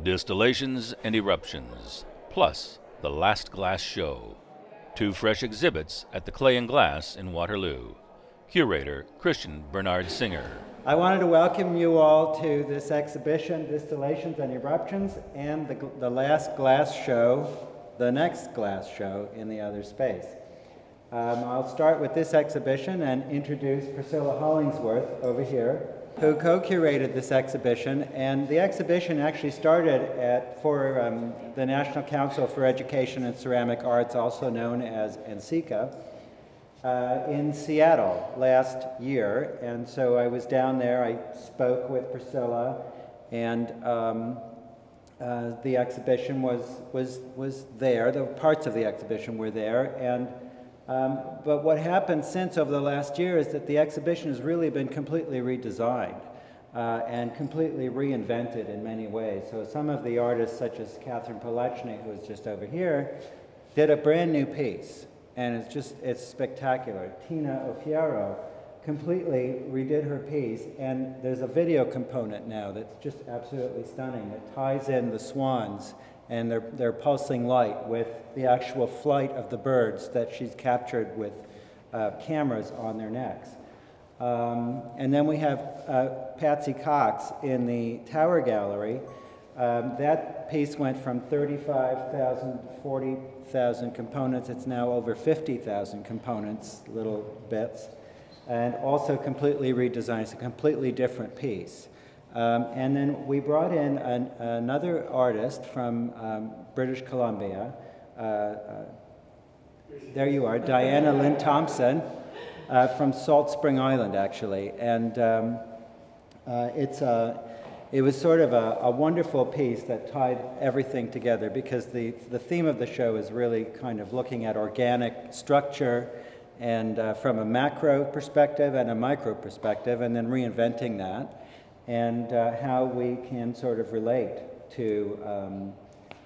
Distillations and Eruptions, plus The Last Glass Show. 2 fresh exhibits at the Clay and Glass in Waterloo. Curator Christian Bernard Singer. I wanted to welcome you all to this exhibition, Distillations and Eruptions, and the Last Glass Show, the next glass show in the other space. I'll start with this exhibition and introduce Priscilla Hollingsworth over here, who co-curated this exhibition. And the exhibition actually started for the National Council for Education and Ceramic Arts, also known as NCECA, in Seattle last year. And so I was down there, I spoke with Priscilla, and the exhibition was there, the parts of the exhibition were there. And but what happened since over the last year is that the exhibition has really been completely redesigned and completely reinvented in many ways. So some of the artists, such as Catherine Polechny, who is just over here, did a brand new piece, and it's spectacular. Tina Ofiero completely redid her piece, and there's a video component now that's just absolutely stunning. It ties in the swans and their pulsing light with the actual flight of the birds that she's captured with cameras on their necks. And then we have Patsy Cox in the Tower Gallery. That piece went from 35,000 to 40,000 components. It's now over 50,000 components, little bits, and also completely redesigned. It's a completely different piece. And then we brought in another artist from British Columbia. There you are, Diana Lynn Thompson, from Salt Spring Island, actually. And it was sort of a wonderful piece that tied everything together, because the theme of the show is really kind of looking at organic structure and from a macro perspective and a micro perspective, and then reinventing that, and how we can sort of relate to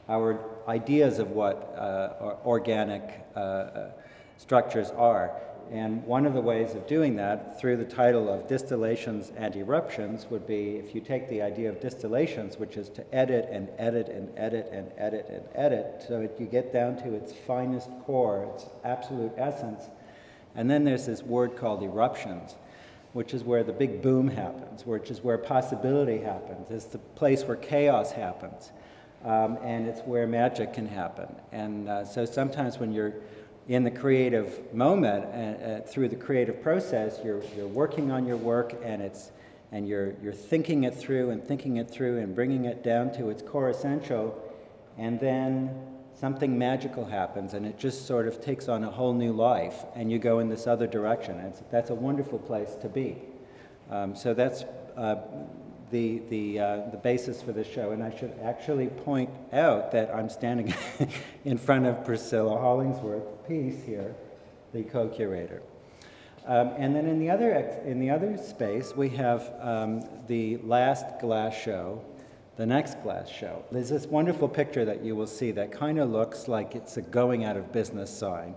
our ideas of what organic structures are. And one of the ways of doing that, through the title of Distillations and Eruptions, would be if you take the idea of distillations, which is to edit and edit and edit and edit and edit, so that you get down to its finest core, its absolute essence. And then there's this word called eruptions, which is where the big boom happens, which is where possibility happens. It's the place where chaos happens, and it's where magic can happen. And so sometimes when you're in the creative moment and through the creative process, you're working on your work, and you're thinking it through and bringing it down to its core essential, and then something magical happens, and it just sort of takes on a whole new life, and you go in this other direction. And that's a wonderful place to be. So that's the basis for this show. And I should actually point out that I'm standing in front of Priscilla Hollingsworth's piece here, the co-curator. And then in the other space, we have the Last Glass Show, the next glass show. There's this wonderful picture that you will see that kind of looks like it's a going out of business sign.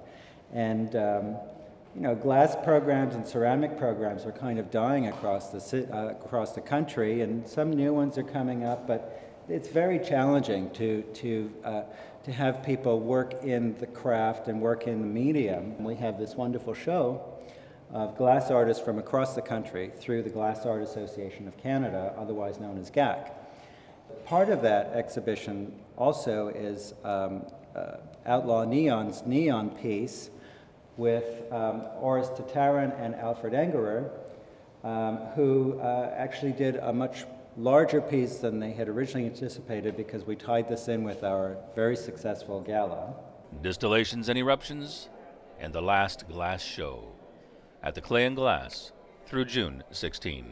And you know, glass programs and ceramic programs are kind of dying across the country, and some new ones are coming up, but it's very challenging to have people work in the craft and work in the medium. We have this wonderful show of glass artists from across the country through the Glass Art Association of Canada, otherwise known as GAC. Part of that exhibition also is Outlaw Neon's neon piece with Oris Tataran and Alfred Engerer, who actually did a much larger piece than they had originally anticipated, because we tied this in with our very successful gala. Distillations and Eruptions and The Last Glass Show at the Clay and Glass through June 16.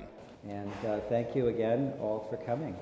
And thank you again all for coming.